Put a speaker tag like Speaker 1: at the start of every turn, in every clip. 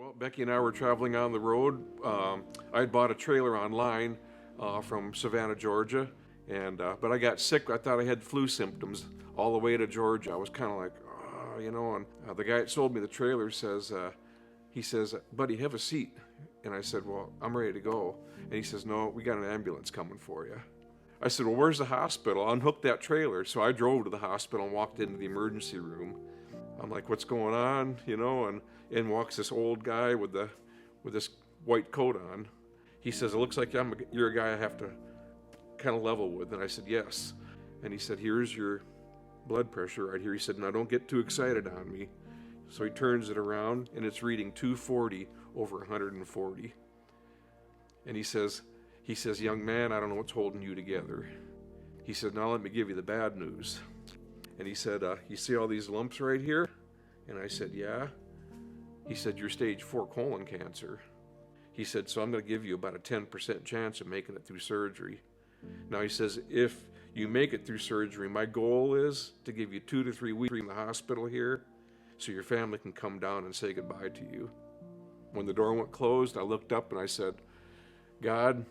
Speaker 1: Well, Becky and I were traveling on the road. I had bought a trailer online from Savannah, Georgia, and but I got sick. I thought I had flu symptoms all the way to Georgia. I was kind of like, And the guy that sold me the trailer says, he says, "Buddy, have a seat." And I said, "Well, I'm ready to go." And he says, "No, we got an ambulance coming for you." I said, "Well, where's the hospital?" I unhooked that trailer. So I drove to the hospital and walked into the emergency room. I'm like, "What's going on?" And in walks this old guy with this white coat on. He says, "It looks like you're a guy I have to kind of level with." And I said, "Yes." And he said, "Here's your blood pressure right here." He said, "Now don't get too excited on me." So he turns it around and it's reading 240 over 140. And he says, "Young man, I don't know what's holding you together." He said, "Now let me give you the bad news." And he said, "You see all these lumps right here?" And I said, "Yeah." He said, "You're stage 4 colon cancer." He said, "So I'm going to give you about a 10% chance of making it through surgery." Now he says, "If you make it through surgery, my goal is to give you 2 to 3 weeks in the hospital here so your family can come down and say goodbye to you." When the door went closed, I looked up and I said, "God,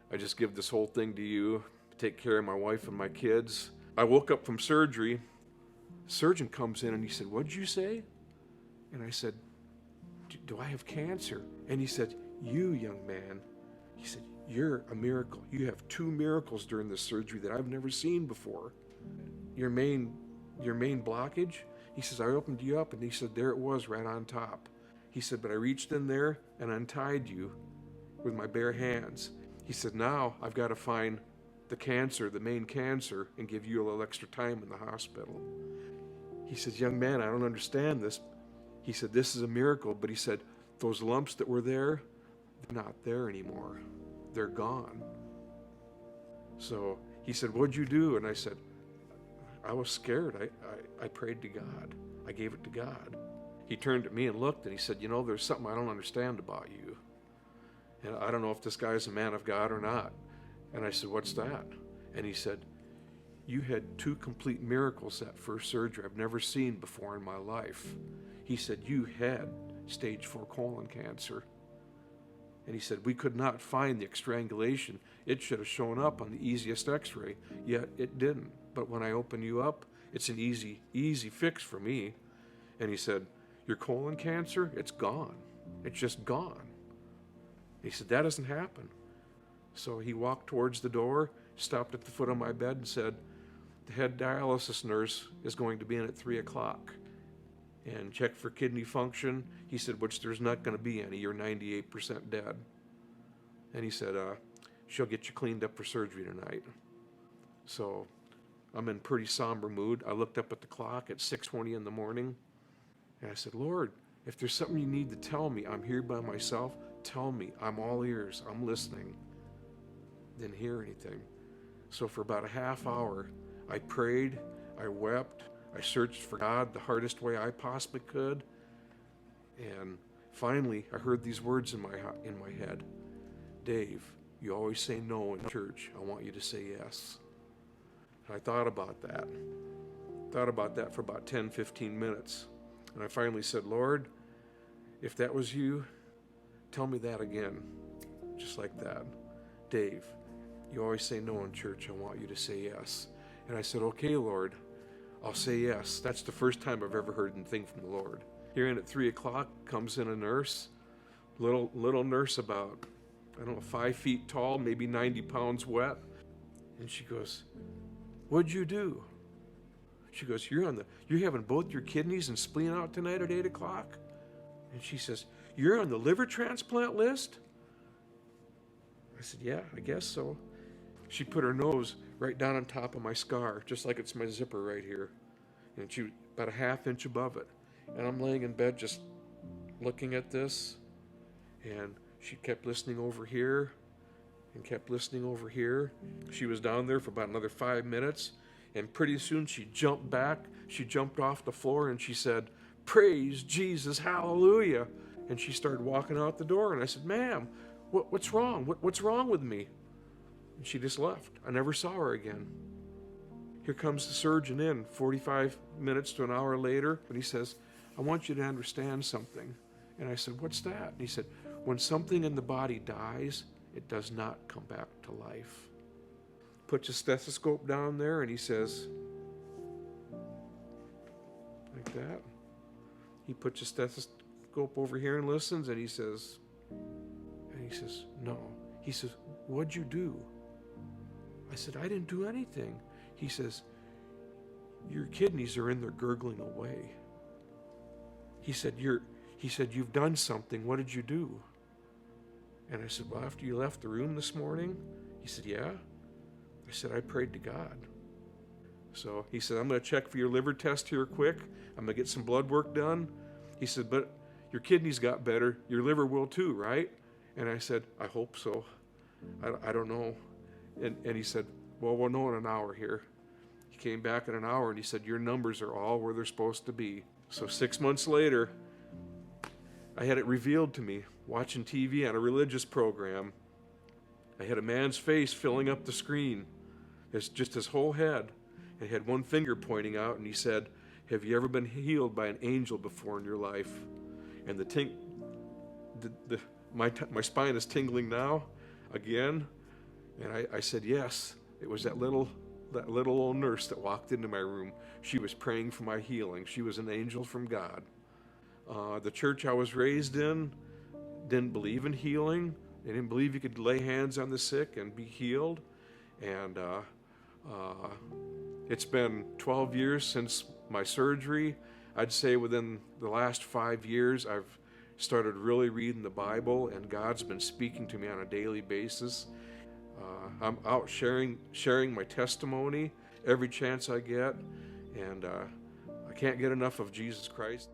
Speaker 1: I just give this whole thing to you. Take care of my wife and my kids." I woke up from surgery. The surgeon comes in and he said, "What'd you say?" And I said, "Do I have cancer?" And he said, "You, young man," he said, "you're a miracle. You have 2 miracles during this surgery that I've never seen before. Your main blockage," he says, "I opened you up," and he said, "There it was right on top." He said, "But I reached in there and untied you with my bare hands." He said, "Now I've got to find the cancer, the main cancer, and give you a little extra time in the hospital." He says, "Young man, I don't understand this." He said, "This is a miracle," but he said, "Those lumps that were there, they're not there anymore. They're gone." So he said, "What'd you do?" And I said, "I was scared. I prayed to God. I gave it to God." He turned at me and looked and he said, "There's something I don't understand about you. And I don't know if this guy is a man of God or not." And I said, "What's that?" And he said, "You had 2 complete miracles that first surgery I've never seen before in my life." He said, "You had stage 4 colon cancer." And he said, "We could not find the strangulation. It should have shown up on the easiest x-ray, yet it didn't. But when I open you up, it's an easy fix for me." And he said, "Your colon cancer, it's gone. It's just gone." He said, "That doesn't happen." So he walked towards the door, stopped at the foot of my bed and said, "The head dialysis nurse is going to be in at 3 o'clock and check for kidney function." He said, "Which there's not going to be any. You're 98% dead." And he said, "She'll get you cleaned up for surgery tonight." So I'm in pretty somber mood. I looked up at the clock at 6:20 in the morning and I said, "Lord, if there's something you need to tell me, I'm here by myself. Tell me. I'm all ears. I'm listening." Didn't hear anything. So for about a half hour, I prayed, I wept, I searched for God the hardest way I possibly could. And finally, I heard these words in my head. "Dave, you always say no in church. I want you to say yes." And I thought about that. For about 10, 15 minutes. And I finally said, "Lord, if that was you, tell me that again." Just like that. "Dave, you always say no in church. I want you to say yes." And I said, "Okay, Lord, I'll say yes." That's the first time I've ever heard anything from the Lord. Here in at 3 o'clock comes in a nurse, little nurse about, 5 feet tall, maybe 90 pounds wet. And she goes, "What'd you do?" She goes, you're having both your kidneys and spleen out tonight at 8 o'clock? And she says, "You're on the liver transplant list?" I said, "Yeah, I guess so." She put her nose right down on top of my scar, just like it's my zipper right here. And she was about a half inch above it. And I'm laying in bed just looking at this. And she kept listening over here and kept listening over here. She was down there for about another 5 minutes. And pretty soon she jumped back. She jumped off the floor and she said, "Praise Jesus, hallelujah." And she started walking out the door. And I said, "Ma'am, what's wrong? What's wrong with me?" And she just left. I never saw her again. Here comes the surgeon in 45 minutes to an hour later, and he says, "I want you to understand something. And I said, what's that? And he said, when something in the body dies, it does not come back to life. Puts a stethoscope down there and he says, like that. He puts a stethoscope over here and listens, and he says, no. He says, what'd you do? I said, I didn't do anything. He says, your kidneys are in there gurgling away. He said, you've done something. What did you do? And I said, well, after you left the room this morning? He said, yeah. I said, I prayed to God. So he said, I'm going to check for your liver test here quick. I'm going to get some blood work done. He said, but your kidneys got better. Your liver will too, right? And I said, I hope so. I don't know. And he said, well, we'll know in an hour here. He came back in an hour and he said, your numbers are all where they're supposed to be. So 6 months later, I had it revealed to me, watching TV on a religious program. I had a man's face filling up the screen. It's just his whole head. He had one finger pointing out, and he said, have you ever been healed by an angel before in your life? And my spine is tingling now again. And I said, yes. It was that little old nurse that walked into my room. She was praying for my healing. She was an angel from God. The church I was raised in didn't believe in healing. They didn't believe you could lay hands on the sick and be healed. And it's been 12 years since my surgery. I'd say within the last 5 years, I've started really reading the Bible, and God's been speaking to me on a daily basis. I'm out sharing my testimony every chance I get, and I can't get enough of Jesus Christ.